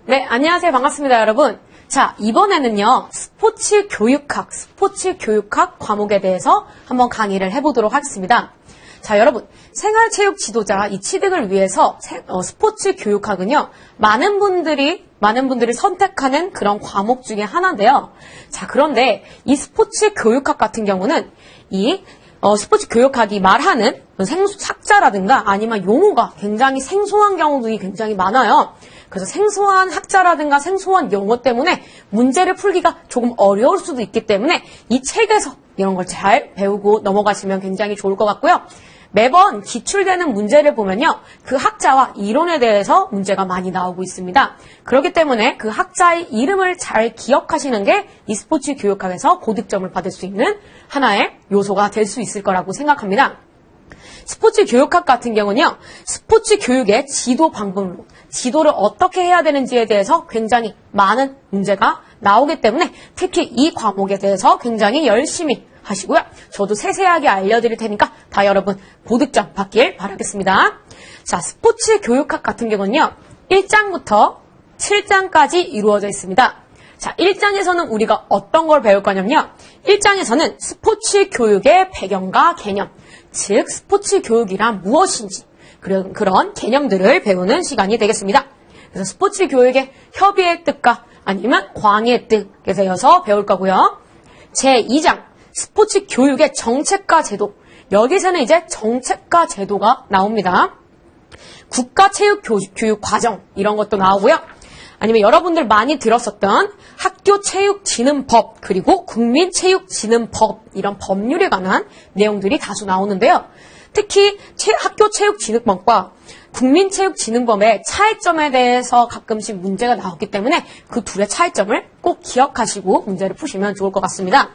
네, 안녕하세요. 반갑습니다, 여러분. 자, 이번에는요, 스포츠 교육학 과목에 대해서 한번 강의를 해보도록 하겠습니다. 자, 여러분, 생활체육 지도자 이 취득을 위해서 스포츠 교육학은요, 많은 분들이 선택하는 그런 과목 중에 하나인데요. 자, 그런데 이 스포츠 교육학 같은 경우는 스포츠 교육학이 말하는 학자라든가 아니면 용어가 굉장히 생소한 경우들이 굉장히 많아요. 그래서 생소한 학자라든가 생소한 용어 때문에 문제를 풀기가 조금 어려울 수도 있기 때문에 이 책에서 이런 걸 잘 배우고 넘어가시면 굉장히 좋을 것 같고요. 매번 기출되는 문제를 보면요. 그 학자와 이론에 대해서 문제가 많이 나오고 있습니다. 그렇기 때문에 그 학자의 이름을 잘 기억하시는 게 이 스포츠 교육학에서 고득점을 받을 수 있는 하나의 요소가 될 수 있을 거라고 생각합니다. 스포츠 교육학 같은 경우는요. 스포츠 교육의 지도 방법론, 지도를 어떻게 해야 되는지에 대해서 굉장히 많은 문제가 나오기 때문에 특히 이 과목에 대해서 굉장히 열심히 하시고요. 저도 세세하게 알려드릴 테니까 다 여러분 고득점 받길 바라겠습니다. 자, 스포츠 교육학 같은 경우는요. 1장부터 7장까지 이루어져 있습니다. 자, 1장에서는 우리가 어떤 걸 배울 거냐면요. 1장에서는 스포츠 교육의 배경과 개념, 즉 스포츠 교육이란 무엇인지 그런 개념들을 배우는 시간이 되겠습니다. 그래서 스포츠 교육의 협의의 뜻과 아니면 광의의 뜻에 대해서 배울 거고요. 제2장 스포츠 교육의 정책과 제도. 여기서는 이제 정책과 제도가 나옵니다. 국가체육교육 과정 이런 것도 나오고요. 아니면 여러분들 많이 들었었던 학교체육진흥법 그리고 국민체육진흥법 이런 법률에 관한 내용들이 다수 나오는데요. 특히 학교체육진흥법과 국민체육진흥법의 차이점에 대해서 가끔씩 문제가 나오기 때문에 그 둘의 차이점을 꼭 기억하시고 문제를 푸시면 좋을 것 같습니다.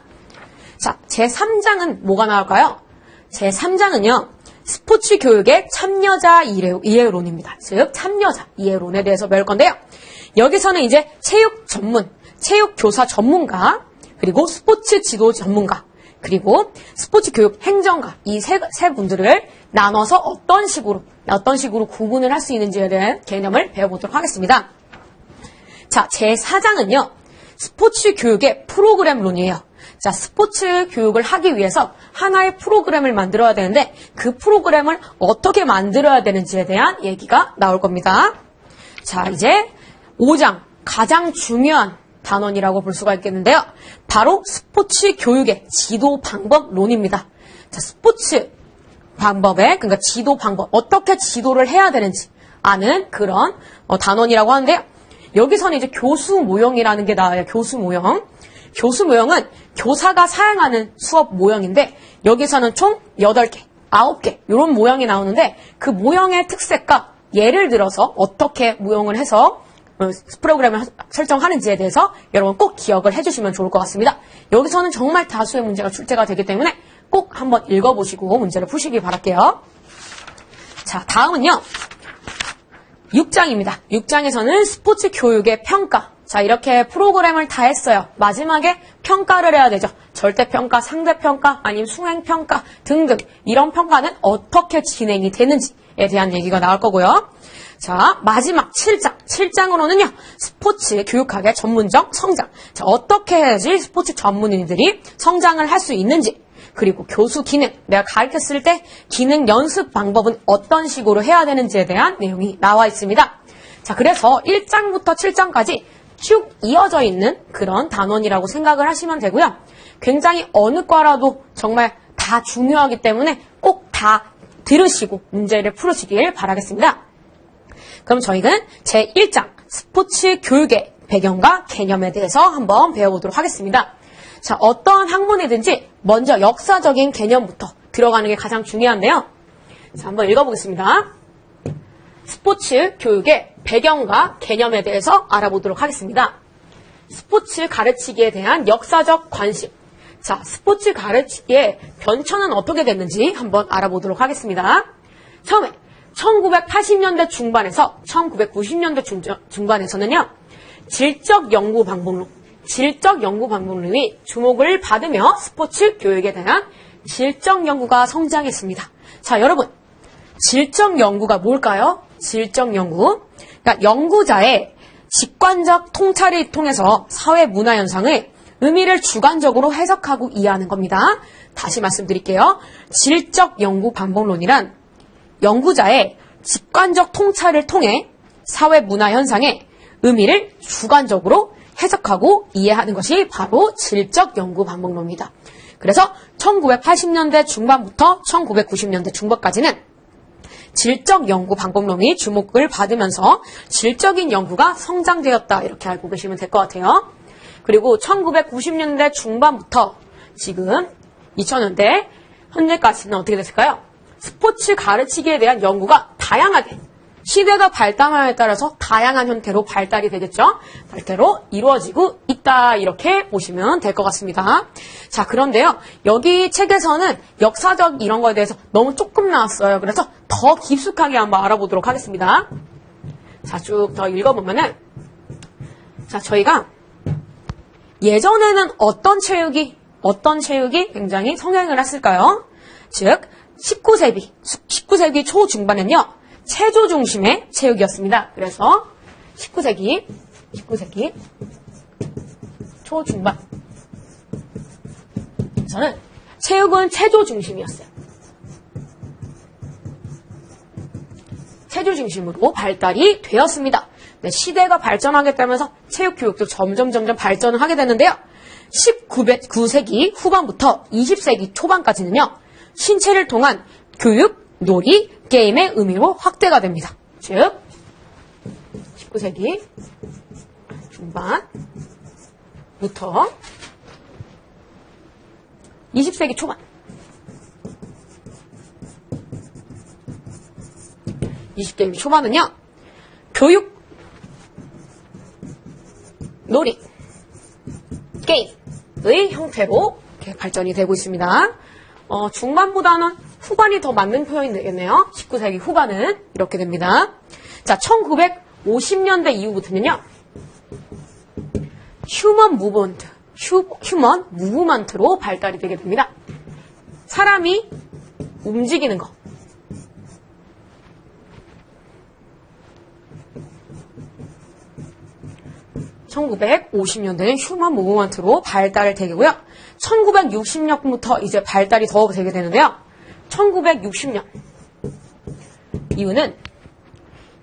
자, 제3장은 뭐가 나올까요? 제3장은요. 스포츠 교육의 참여자 이해론입니다. 즉 참여자 이해론에 대해서 배울 건데요. 여기서는 이제 체육교사 전문가, 그리고 스포츠 지도 전문가, 그리고 스포츠 교육 행정가 이 세 분들을 나눠서 어떤 식으로 구분을 할 수 있는지에 대한 개념을 배워보도록 하겠습니다. 자, 제4장은요. 스포츠 교육의 프로그램론이에요. 자, 스포츠 교육을 하기 위해서 하나의 프로그램을 만들어야 되는데 그 프로그램을 어떻게 만들어야 되는지에 대한 얘기가 나올 겁니다. 자, 이제 5장 가장 중요한 단원이라고 볼 수가 있겠는데요. 바로 스포츠 교육의 지도 방법론입니다. 자, 스포츠 그러니까 지도 방법, 어떻게 지도를 해야 되는지 아는 그런 단원이라고 하는데요. 여기서는 이제 교수 모형이라는 게 나와요. 교수 모형. 교수 모형은 교사가 사용하는 수업 모형인데 여기서는 총 8개, 9개 이런 모형이 나오는데 그 모형의 특색과 예를 들어서 어떻게 모형을 해서 프로그램을 설정하는지에 대해서 여러분 꼭 기억을 해주시면 좋을 것 같습니다. 여기서는 정말 다수의 문제가 출제가 되기 때문에 꼭 한번 읽어보시고 문제를 푸시기 바랄게요. 자, 다음은요. 6장입니다. 6장에서는 스포츠 교육의 평가. 자, 이렇게 프로그램을 다 했어요. 마지막에 평가를 해야 되죠. 절대평가, 상대평가, 아니면 수행평가 등등 이런 평가는 어떻게 진행이 되는지에 대한 얘기가 나올 거고요. 자, 마지막 7장. 7장으로는요. 스포츠 교육학의 전문적 성장. 자, 어떻게 해야지 스포츠 전문인들이 성장을 할 수 있는지. 그리고 교수 기능, 내가 가르쳤을 때 기능 연습 방법은 어떤 식으로 해야 되는지에 대한 내용이 나와 있습니다. 자, 그래서 1장부터 7장까지 쭉 이어져 있는 그런 단원이라고 생각을 하시면 되고요. 굉장히 어느 과라도 정말 다 중요하기 때문에 꼭 다 들으시고 문제를 풀으시길 바라겠습니다. 그럼 저희는 제1장 스포츠 교육의 배경과 개념에 대해서 한번 배워보도록 하겠습니다. 자, 어떠한 학문이든지 먼저 역사적인 개념부터 들어가는 게 가장 중요한데요. 자, 한번 읽어보겠습니다. 스포츠 교육의 배경과 개념에 대해서 알아보도록 하겠습니다. 스포츠 가르치기에 대한 역사적 관심. 자, 스포츠 가르치기의 변천은 어떻게 됐는지 한번 알아보도록 하겠습니다. 처음에 1980년대 중반에서 1990년대 중반에서는요. 질적 연구 방법론이 주목을 받으며 스포츠 교육에 대한 질적 연구가 성장했습니다. 자, 여러분, 질적 연구가 뭘까요? 질적 연구. 그러니까 연구자의 직관적 통찰을 통해서 사회 문화 현상의 의미를 주관적으로 해석하고 이해하는 겁니다. 다시 말씀드릴게요. 질적 연구 반복론이란 연구자의 직관적 통찰을 통해 사회 문화 현상의 의미를 주관적으로 해석하고 이해하는 것이 바로 질적 연구 반복론입니다. 그래서 1980년대 중반부터 1990년대 중반까지는 질적 연구 반복론이 주목을 받으면서 질적인 연구가 성장되었다 이렇게 알고 계시면 될 것 같아요. 그리고 1990년대 중반부터 지금 2000년대 현재까지는 어떻게 됐을까요? 스포츠 가르치기에 대한 연구가 다양하게 시대가 발달함에 따라서 다양한 형태로 발달이 되겠죠. 발달로 이루어지고 있다 이렇게 보시면 될 것 같습니다. 자, 그런데요. 여기 책에서는 역사적 이런 거에 대해서 너무 조금 나왔어요. 그래서 더 깊숙하게 한번 알아보도록 하겠습니다. 자, 쭉 더 읽어보면은 자, 저희가 예전에는 어떤 체육이 굉장히 성행을 했을까요? 즉 19세기 초중반엔요. 체조 중심의 체육이었습니다. 그래서 19세기 초중반 저는 체육은 체조 중심이었어요. 체조 중심으로 발달이 되었습니다. 네, 시대가 발전하게 되면서 체육 교육도 점점 발전을 하게 되는데요. 19세기 후반부터 20세기 초반까지는요. 신체를 통한 교육, 놀이, 게임의 의미로 확대가 됩니다. 즉 19세기 중반부터 20세기 초반 20세기 초반은요. 교육, 놀이, 게임의 형태로 이렇게 발전이 되고 있습니다. 중반보다는 후반이 더 맞는 표현이 되겠네요. 19세기 후반은 이렇게 됩니다. 자, 1950년대 이후부터는요. 휴먼 무브먼트로 발달이 되게 됩니다. 사람이 움직이는 거. (1950년대는) 휴먼 무브먼트로 발달이 되고요. 1960년부터 이제 발달이 더 되게 되는데요. 1960년 이유는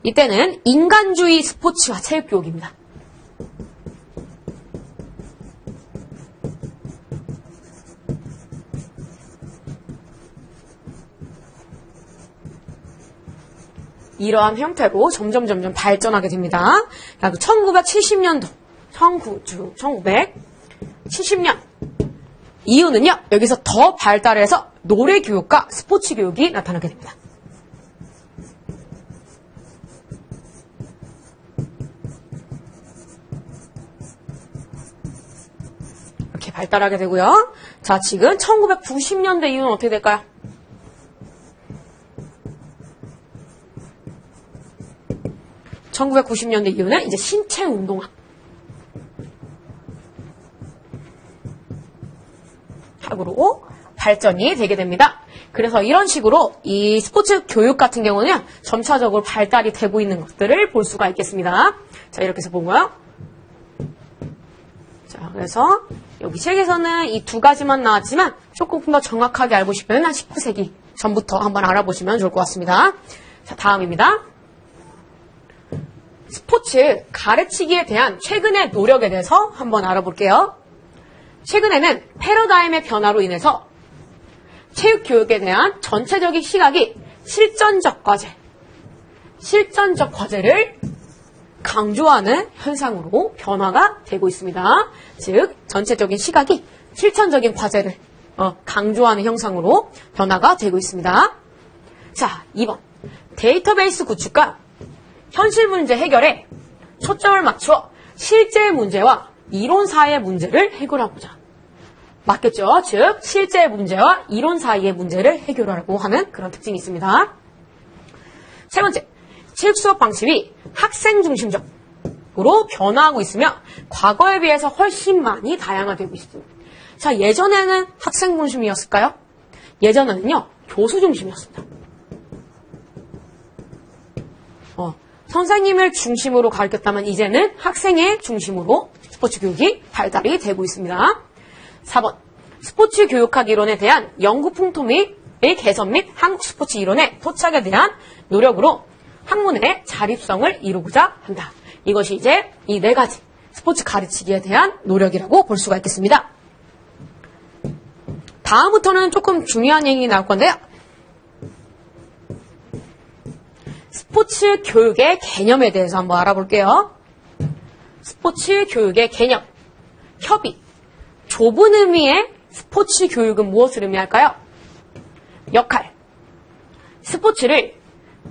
이때는 인간주의 스포츠와 체육교육입니다. 이러한 형태로 점점 발전하게 됩니다. 1970년도 1970년 이유는요. 여기서 더 발달해서 노래 교육과 스포츠 교육이 나타나게 됩니다. 이렇게 발달하게 되고요. 자, 지금 1990년대 이후는 어떻게 될까요? (1990년대) 이후는 이제 신체 운동학 학으로 발전이 되게 됩니다. 그래서 이런 식으로 이 스포츠 교육 같은 경우는 점차적으로 발달이 되고 있는 것들을 볼 수가 있겠습니다. 자, 이렇게 해서 보고요. 자, 그래서 여기 책에서는 이 두 가지만 나왔지만 조금 더 정확하게 알고 싶으면 한 19세기 전부터 한번 알아보시면 좋을 것 같습니다. 자, 다음입니다. 스포츠 가르치기에 대한 최근의 노력에 대해서 한번 알아볼게요. 최근에는 패러다임의 변화로 인해서 체육교육에 대한 전체적인 시각이 실전적 과제를 강조하는 현상으로 변화가 되고 있습니다. 즉, 전체적인 시각이 실천적인 과제를 강조하는 형상으로 변화가 되고 있습니다. 자, 2번. 데이터베이스 구축과 현실 문제 해결에 초점을 맞추어 실제 문제와 이론 사이의 문제를 해결하고자. 맞겠죠? 즉, 실제 문제와 이론 사이의 문제를 해결하려고 하는 그런 특징이 있습니다. 세 번째, 체육 수업 방식이 학생 중심적으로 변화하고 있으며 과거에 비해서 훨씬 많이 다양화되고 있습니다. 자, 예전에는 학생 중심이었을까요? 예전에는요, 교수 중심이었습니다. 선생님을 중심으로 가르쳤다면 이제는 학생의 중심으로 스포츠 교육이 발달이 되고 있습니다. 4번. 스포츠 교육학 이론에 대한 연구 풍토의 개선 및 한국 스포츠 이론의 토착에 대한 노력으로 학문의 자립성을 이루고자 한다. 이것이 이제 이 네 가지 스포츠 가르치기에 대한 노력이라고 볼 수가 있겠습니다. 다음부터는 조금 중요한 얘기 나올 건데요. 스포츠 교육의 개념에 대해서 한번 알아볼게요. 스포츠 교육의 개념, 협의, 좁은 의미의 스포츠 교육은 무엇을 의미할까요? 역할, 스포츠를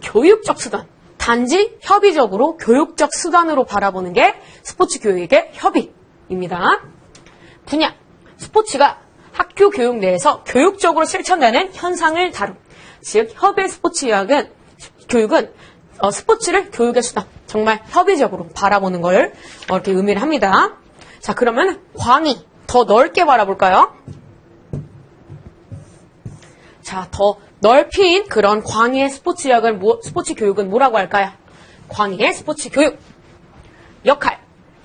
교육적 수단, 단지 협의적으로 교육적 수단으로 바라보는 게 스포츠 교육의 협의입니다. 분야, 스포츠가 학교 교육 내에서 교육적으로 실천되는 현상을 다룸. 즉, 협의 스포츠 교육은 스포츠를 교육의 수단, 정말 협의적으로 바라보는 걸 이렇게 의미를 합니다. 자, 그러면 광의, 더 넓게 바라볼까요? 자, 더 넓힌 그런 광의의 스포츠 교육은 뭐라고 할까요? 광의의 스포츠 교육. 역할,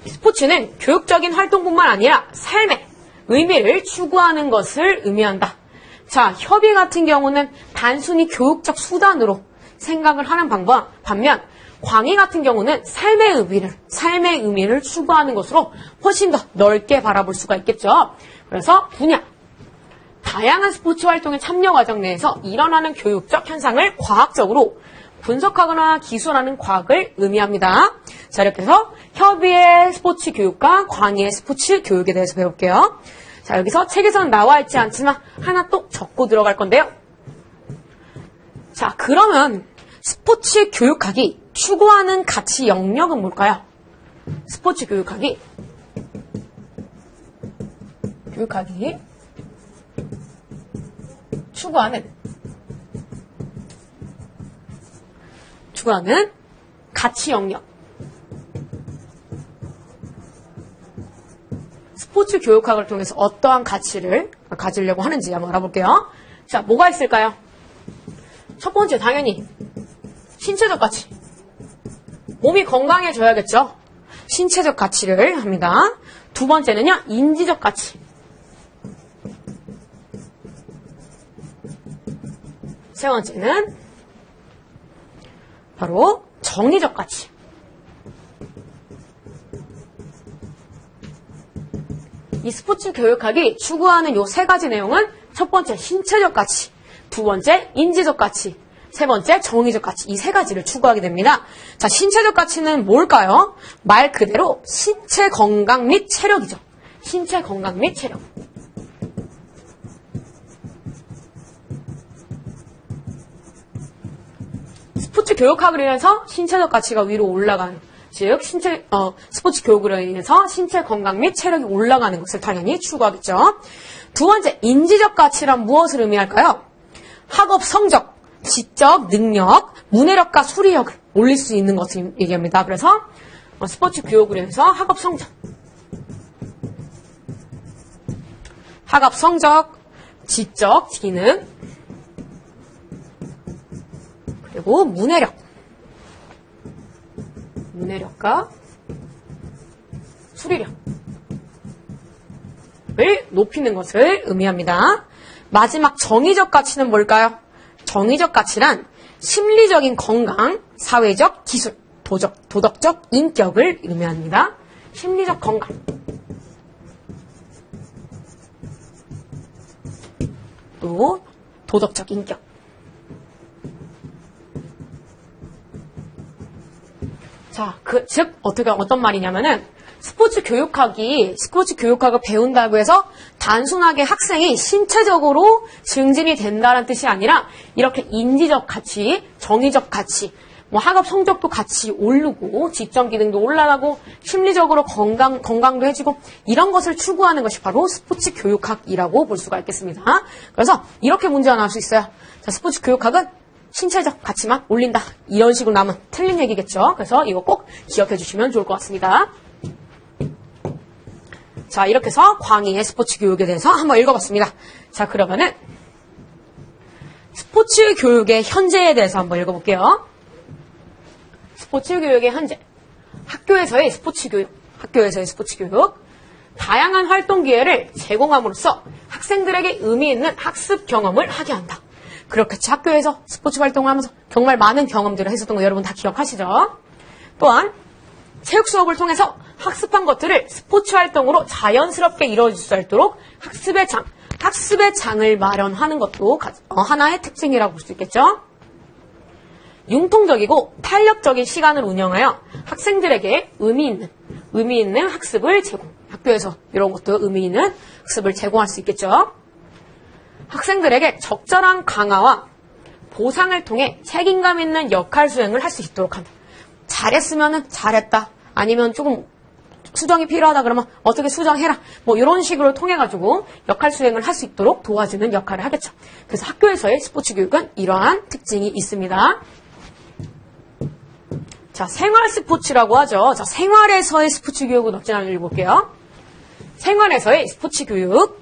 스포츠는 교육적인 활동뿐만 아니라 삶의 의미를 추구하는 것을 의미한다. 자, 협의 같은 경우는 단순히 교육적 수단으로 생각을 하는 반면 광의 같은 경우는 삶의 의미를 추구하는 것으로 훨씬 더 넓게 바라볼 수가 있겠죠. 그래서 분야, 다양한 스포츠 활동의 참여 과정 내에서 일어나는 교육적 현상을 과학적으로 분석하거나 기술하는 과학을 의미합니다. 자, 이렇게 해서 협의의 스포츠 교육과 광의의 스포츠 교육에 대해서 배울게요. 자, 여기서 책에서는 나와 있지 않지만 하나 또 적고 들어갈 건데요. 자, 그러면 스포츠 교육학이 추구하는 가치 영역은 뭘까요? 스포츠 교육학이 추구하는 가치 영역. 스포츠 교육학을 통해서 어떠한 가치를 가지려고 하는지 한번 알아볼게요. 자, 뭐가 있을까요? 첫 번째, 당연히 신체적 가치. 몸이 건강해져야겠죠. 신체적 가치를 합니다. 두 번째는요, 인지적 가치. 세 번째는 바로 정의적 가치. 이 스포츠 교육학이 추구하는 요 세 가지 내용은 첫 번째 신체적 가치, 두 번째 인지적 가치, 세 번째 정의적 가치, 이 세 가지를 추구하게 됩니다. 자, 신체적 가치는 뭘까요? 말 그대로 신체 건강 및 체력이죠. 신체 건강 및 체력. 스포츠 교육학으로 인해서 신체적 가치가 위로 올라가는, 즉 스포츠 교육으로 인해서 신체 건강 및 체력이 올라가는 것을 당연히 추구하겠죠. 두 번째, 인지적 가치란 무엇을 의미할까요? 학업 성적, 지적 능력, 문해력과 수리력을 올릴 수 있는 것을 얘기합니다. 그래서 스포츠 교육으로 인해서 학업 성적, 지적 기능, 그리고 문해력과 수리력을 높이는 것을 의미합니다. 마지막 정의적 가치는 뭘까요? 정의적 가치란 심리적인 건강, 사회적 기술, 도덕적 인격을 의미합니다. 심리적 건강. 또 도덕적 인격. 자, 즉 어떤 말이냐면은 스포츠 교육학을 배운다고 해서 단순하게 학생이 신체적으로 증진이 된다는 뜻이 아니라 이렇게 인지적 가치, 정의적 가치, 학업 성적도 같이 오르고 지적 기능도 올라가고 심리적으로 건강도 해지고 이런 것을 추구하는 것이 바로 스포츠 교육학이라고 볼 수가 있겠습니다. 그래서 이렇게 문제가 나올 수 있어요. 자, 스포츠 교육학은 신체적 가치만 올린다. 이런 식으로 나오면 틀린 얘기겠죠. 그래서 이거 꼭 기억해 주시면 좋을 것 같습니다. 자, 이렇게 해서 광의의 스포츠 교육에 대해서 한번 읽어봤습니다. 자, 그러면은 스포츠 교육의 현재에 대해서 한번 읽어볼게요. 스포츠 교육의 한제. 학교에서의 스포츠 교육. 학교에서의 스포츠 교육. 다양한 활동 기회를 제공함으로써 학생들에게 의미 있는 학습 경험을 하게 한다. 그렇겠지. 학교에서 스포츠 활동을 하면서 정말 많은 경험들을 했었던 거 여러분 다 기억하시죠? 또한 체육 수업을 통해서 학습한 것들을 스포츠 활동으로 자연스럽게 이루어질 수 있도록 학습의 장을 마련하는 것도 하나의 특징이라고 볼 수 있겠죠? 융통적이고 탄력적인 시간을 운영하여 학생들에게 의미 있는 학습을 학교에서 이런 것도 의미 있는 학습을 제공할 수 있겠죠? 학생들에게 적절한 강화와 보상을 통해 책임감 있는 역할 수행을 할 수 있도록 한다. 잘했으면 잘했다. 아니면 조금 수정이 필요하다 그러면 어떻게 수정해라. 뭐 이런 식으로 통해가지고 역할 수행을 할 수 있도록 도와주는 역할을 하겠죠. 그래서 학교에서의 스포츠 교육은 이러한 특징이 있습니다. 자, 생활 스포츠라고 하죠. 자, 생활에서의 스포츠 교육은 어찌나 읽어볼게요. 생활에서의 스포츠 교육.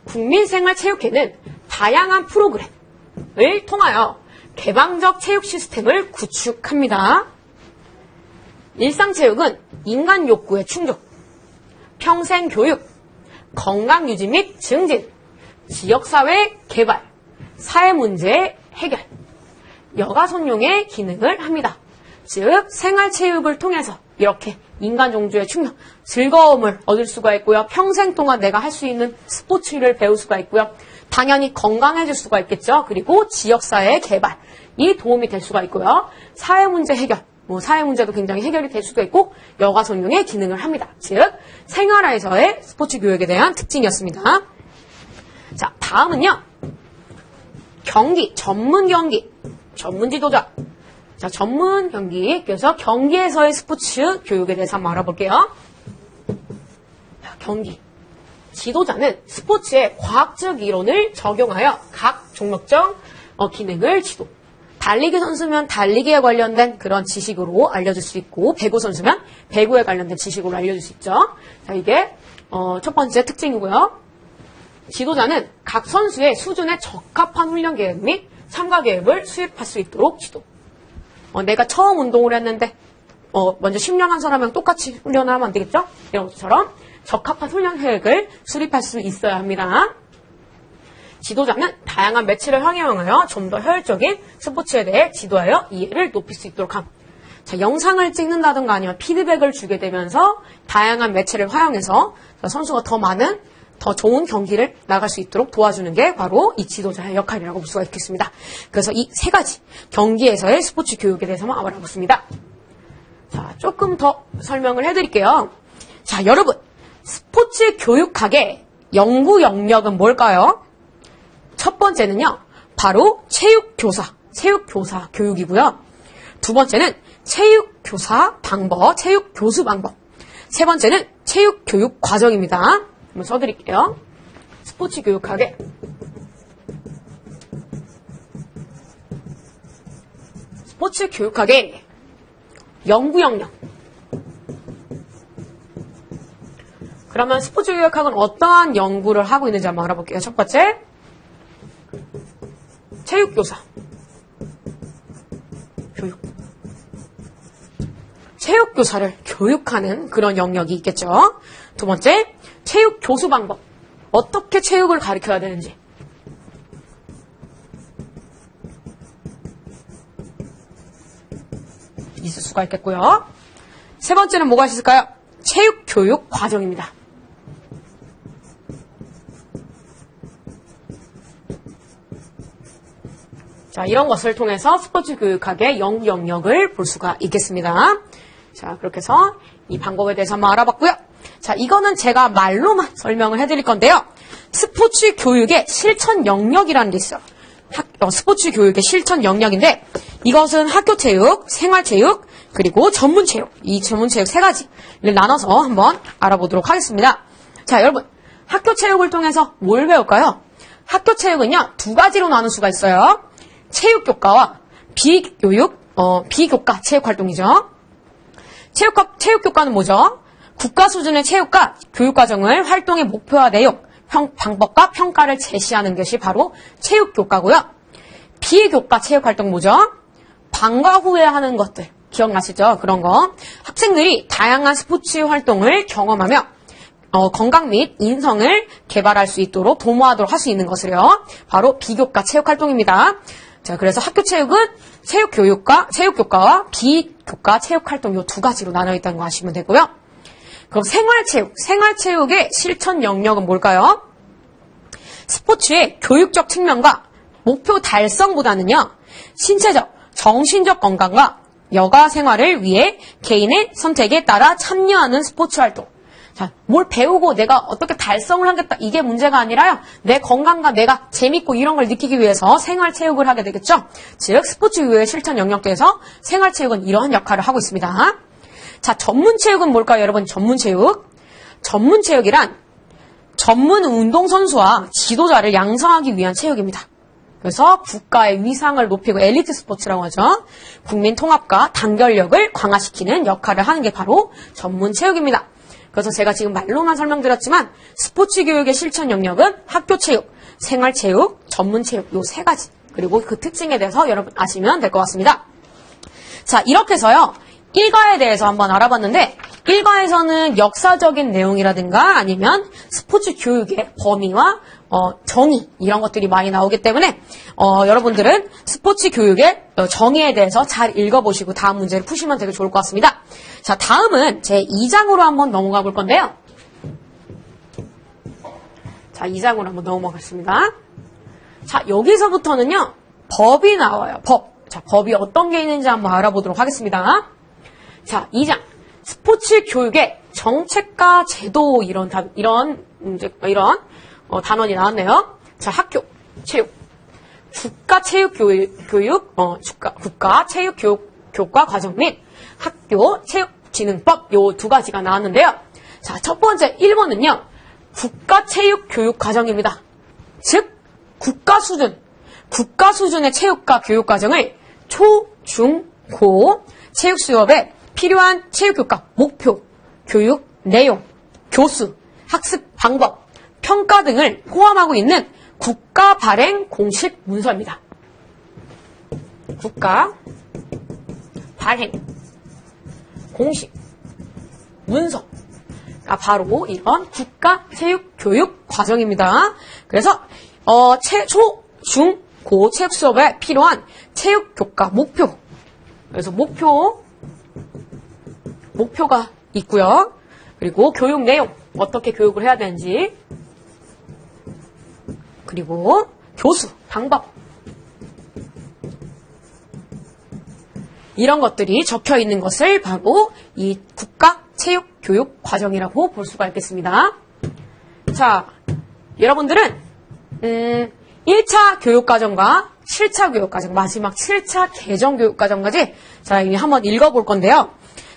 국민생활체육회는 다양한 프로그램을 통하여 개방적 체육 시스템을 구축합니다. 일상체육은 인간 욕구의 충족, 평생교육, 건강유지 및 증진, 지역사회 개발, 사회문제 해결, 여가선용의 기능을 합니다. 즉 생활체육을 통해서 이렇게 인간종주의 충족, 즐거움을 얻을 수가 있고요. 평생 동안 내가 할 수 있는 스포츠를 배울 수가 있고요. 당연히 건강해질 수가 있겠죠. 그리고 지역사회 개발이 도움이 될 수가 있고요. 사회문제 해결, 사회 문제도 굉장히 해결이 될 수도 있고 여가선용의 기능을 합니다. 즉 생활에서의 스포츠 교육에 대한 특징이었습니다. 자, 다음은요. 경기, 전문 경기, 전문 지도자. 자, 전문 경기. 그래서 경기에서의 스포츠 교육에 대해서 한번 알아볼게요. 자, 경기. 지도자는 스포츠의 과학적 이론을 적용하여 각 종목적 기능을 지도. 달리기 선수면 달리기에 관련된 그런 지식으로 알려줄 수 있고 배구 선수면 배구에 관련된 지식으로 알려줄 수 있죠. 자, 이게 첫 번째 특징이고요. 지도자는 각 선수의 수준에 적합한 훈련 계획 및 참가 계획을 수립할 수 있도록 지도. 내가 처음 운동을 했는데 먼저 10년 한 사람이랑 똑같이 훈련을 하면 안 되겠죠? 이런 것처럼 적합한 훈련 계획을 수립할 수 있어야 합니다. 지도자는 다양한 매체를 활용하여 좀 더 효율적인 스포츠에 대해 지도하여 이해를 높일 수 있도록 함. 자, 영상을 찍는다든가 아니면 피드백을 주게 되면서 다양한 매체를 활용해서 선수가 더 많은, 더 좋은 경기를 나갈 수 있도록 도와주는 게 바로 이 지도자의 역할이라고 볼 수가 있겠습니다. 그래서 이 세 가지 경기에서의 스포츠 교육에 대해서 한번 알아보겠습니다. 자, 조금 더 설명을 해드릴게요. 자, 여러분, 스포츠 교육학의 연구 영역은 뭘까요? 첫 번째는요, 바로 체육교사 교육이고요. 두 번째는 체육교사 방법, 체육교수 방법. 세 번째는 체육교육 과정입니다. 한번 써드릴게요. 스포츠 교육학의 연구 영역. 그러면 스포츠 교육학은 어떠한 연구를 하고 있는지 한번 알아볼게요. 첫 번째, 체육교사 교육. 체육교사를 교육하는 그런 영역이 있겠죠. 두 번째, 체육교수 방법. 어떻게 체육을 가르쳐야 되는지. 있을 수가 있겠고요. 세 번째는 뭐가 있을까요? 체육교육 과정입니다. 자, 이런 것을 통해서 스포츠 교육학의 연구 영역을 볼 수가 있겠습니다. 자, 그렇게 해서 이 방법에 대해서 한번 알아봤고요. 자, 이거는 제가 말로만 설명을 해드릴 건데요. 스포츠 교육의 실천 영역이라는 게 있어요. 스포츠 교육의 실천 영역인데 이것은 학교 체육, 생활 체육, 그리고 전문 체육, 이 전문 체육 세 가지를 나눠서 한번 알아보도록 하겠습니다. 자, 여러분, 학교 체육을 통해서 뭘 배울까요? 학교 체육은요, 두 가지로 나눌 수가 있어요. 체육교과와 비교과 체육활동이죠. 체육교과는 뭐죠? 국가 수준의 체육과 교육과정을 활동의 목표와 내용, 방법과 평가를 제시하는 것이 바로 체육교과고요. 비교과 체육활동 뭐죠? 방과 후에 하는 것들, 기억나시죠? 그런 거. 학생들이 다양한 스포츠 활동을 경험하며 건강 및 인성을 개발할 수 있도록 도모하도록 할 수 있는 것을요. 바로 비교과 체육활동입니다. 자, 그래서 학교 체육은 체육교과와 비교과 체육활동 이 두 가지로 나눠 있다는 거 아시면 되고요. 그럼 생활체육의 실천 영역은 뭘까요? 스포츠의 교육적 측면과 목표 달성보다는요, 신체적, 정신적 건강과 여가 생활을 위해 개인의 선택에 따라 참여하는 스포츠 활동. 자, 뭘 배우고 내가 어떻게 달성을 하겠다, 이게 문제가 아니라요, 내 건강과 내가 재밌고 이런 걸 느끼기 위해서 생활체육을 하게 되겠죠. 즉, 스포츠 이외의 실천 영역에서 생활체육은 이러한 역할을 하고 있습니다. 자, 전문체육은 뭘까요, 여러분? 전문체육. 전문체육이란 전문 운동선수와 지도자를 양성하기 위한 체육입니다. 그래서 국가의 위상을 높이고 엘리트 스포츠라고 하죠. 국민 통합과 단결력을 강화시키는 역할을 하는 게 바로 전문체육입니다. 그래서 제가 지금 말로만 설명드렸지만 스포츠 교육의 실천 영역은 학교체육, 생활체육, 전문체육 요 세 가지. 그리고 그 특징에 대해서 여러분 아시면 될 것 같습니다. 자, 이렇게 해서요. 일과에 대해서 한번 알아봤는데, 일과에서는 역사적인 내용이라든가 아니면 스포츠 교육의 범위와 정의 이런 것들이 많이 나오기 때문에 여러분들은 스포츠 교육의 정의에 대해서 잘 읽어보시고 다음 문제를 푸시면 되게 좋을 것 같습니다. 자, 다음은 제 2장으로 한번 넘어가 볼 건데요. 자, 2장으로 한번 넘어가겠습니다. 자, 여기서부터는요, 법이 나와요. 법. 자, 법이 어떤 게 있는지 한번 알아보도록 하겠습니다. 자, 2장. 스포츠 교육의 정책과 제도 이런 단원이 나왔네요. 자, 학교, 체육, 국가 체육 교과 과정 및 학교 체육진흥법 요 두 가지가 나왔는데요. 자, 첫 번째 1번은요. 국가 체육 교육 과정입니다. 즉, 국가 수준의 체육과 교육 과정을 초, 중, 고 체육 수업에 필요한 체육교과 목표, 교육 내용, 교수, 학습 방법, 평가 등을 포함하고 있는 국가 발행 공식 문서입니다. 국가 발행 공식 문서가 바로 이런 국가 체육 교육 과정입니다. 그래서 초, 중, 고 체육 수업에 필요한 체육 교과 목표. 그래서 목표가 있고요. 그리고 교육 내용, 어떻게 교육을 해야 되는지, 그리고 교수, 방법, 이런 것들이 적혀 있는 것을 바로 이 국가 체육 교육 과정이라고 볼 수가 있겠습니다. 자, 여러분들은 1차 교육과정과 7차 교육과정, 마지막 7차 개정 교육과정까지 자, 이제 한번 읽어볼 건데요.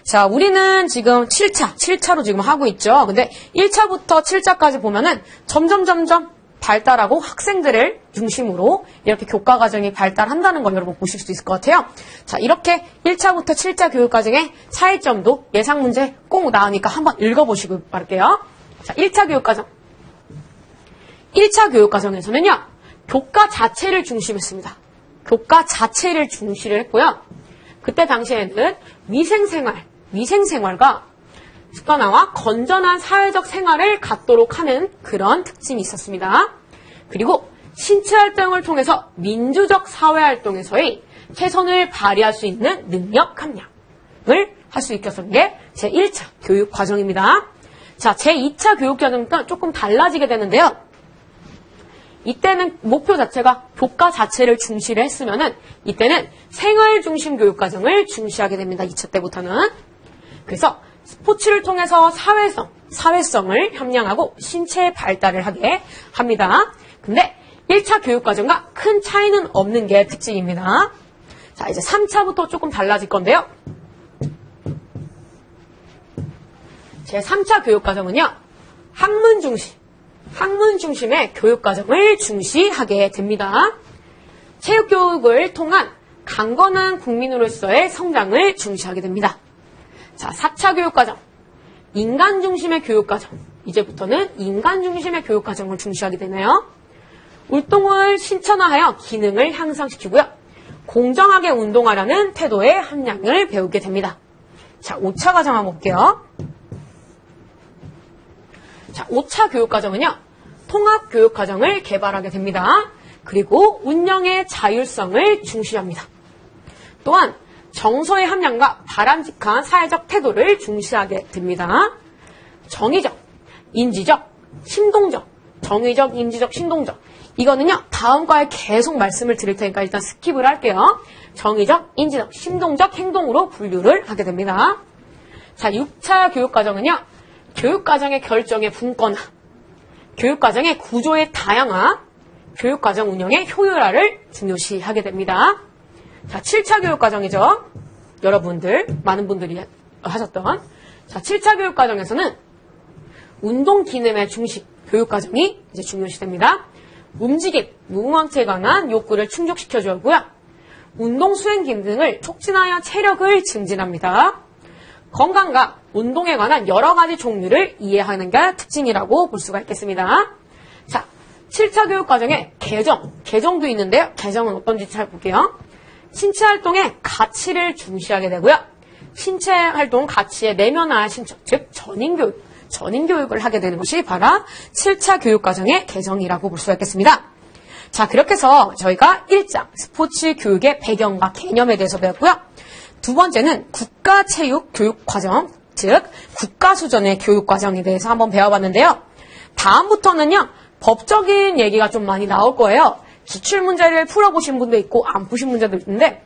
자, 우리는 지금 7차로 지금 하고 있죠. 근데 1차부터 7차까지 보면은 점점 발달하고 학생들을 중심으로 이렇게 교과 과정이 발달한다는 걸 여러분 보실 수 있을 것 같아요. 자, 이렇게 1차부터 7차 교육 과정의 차이점도 예상 문제 꼭 나오니까 한번 읽어보시고 바랄게요. 자, 1차 교육 과정. 1차 교육 과정에서는요, 교과 자체를 중심했습니다. 교과 자체를 중시를 했고요. 그때 당시에는 위생생활과 습관화와 건전한 사회적 생활을 갖도록 하는 그런 특징이 있었습니다. 그리고 신체활동을 통해서 민주적 사회활동에서의 최선을 발휘할 수 있는 능력 함량을 할 수 있었던 게 제1차 교육과정입니다. 자, 제2차 교육과정은 조금 달라지게 되는데요. 이때는 목표 자체가 교과 자체를 중시를 했으면은 이때는 생활 중심 교육과정을 중시하게 됩니다. 2차 때부터는. 그래서 스포츠를 통해서 사회성을 함양하고 신체 발달을 하게 합니다. 근데 1차 교육과정과 큰 차이는 없는 게 특징입니다. 자, 이제 3차부터 조금 달라질 건데요. 제 3차 교육과정은요, 학문 중심의 교육과정을 중시하게 됩니다. 체육교육을 통한 강건한 국민으로서의 성장을 중시하게 됩니다. 자, 4차 교육과정. 인간 중심의 교육과정. 이제부터는 인간 중심의 교육과정을 중시하게 되네요. 활동을 신천화하여 기능을 향상시키고요. 공정하게 운동하라는 태도의 함량을 배우게 됩니다. 자, 5차 과정 한번 볼게요. 자, 5차 교육과정은요, 통합교육과정을 개발하게 됩니다. 그리고 운영의 자율성을 중시합니다. 또한 정서의 함량과 바람직한 사회적 태도를 중시하게 됩니다. 정의적, 인지적, 심동적, 정의적, 인지적, 심동적. 이거는요, 다음 과에 계속 말씀을 드릴 테니까 일단 스킵을 할게요. 정의적, 인지적, 심동적 행동으로 분류를 하게 됩니다. 자, 6차 교육과정은요, 교육과정의 결정의 분권화, 교육과정의 구조의 다양화, 교육과정 운영의 효율화를 중요시하게 됩니다. 자, 7차 교육과정이죠. 여러분들, 많은 분들이 하셨던. 자, 7차 교육과정에서는 운동 기능의 중심, 교육과정이 이제 중요시됩니다. 움직임, 무궁화체에 관한 욕구를 충족시켜주고요. 운동 수행 기능을 촉진하여 체력을 증진합니다. 건강과 운동에 관한 여러 가지 종류를 이해하는 게 특징이라고 볼 수가 있겠습니다. 자, 7차 교육과정에 개정도 있는데요. 개정은 어떤지 잘 볼게요. 신체 활동의 가치를 중시하게 되고요. 신체 활동 가치의 내면화 신청, 즉 전인교육을 하게 되는 것이 바로 7차 교육과정의 개정이라고 볼 수가 있겠습니다. 자, 그렇게 해서 저희가 1장 스포츠 교육의 배경과 개념에 대해서 배웠고요. 두 번째는 국가체육교육과정, 즉 국가수준의 교육과정에 대해서 한번 배워봤는데요. 다음부터는요, 법적인 얘기가 좀 많이 나올 거예요. 기출문제를 풀어보신 분도 있고 안 푸신 문제도 있는데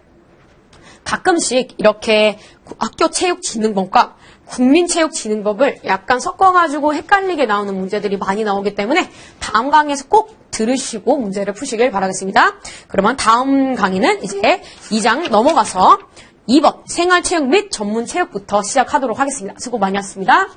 가끔씩 이렇게 학교체육진흥법과 국민체육진흥법을 약간 섞어가지고 헷갈리게 나오는 문제들이 많이 나오기 때문에 다음 강의에서 꼭 들으시고 문제를 푸시길 바라겠습니다. 그러면 다음 강의는 이제 2장 넘어가서 2번 생활체육 및 전문체육부터 시작하도록 하겠습니다. 수고 많이 하셨습니다.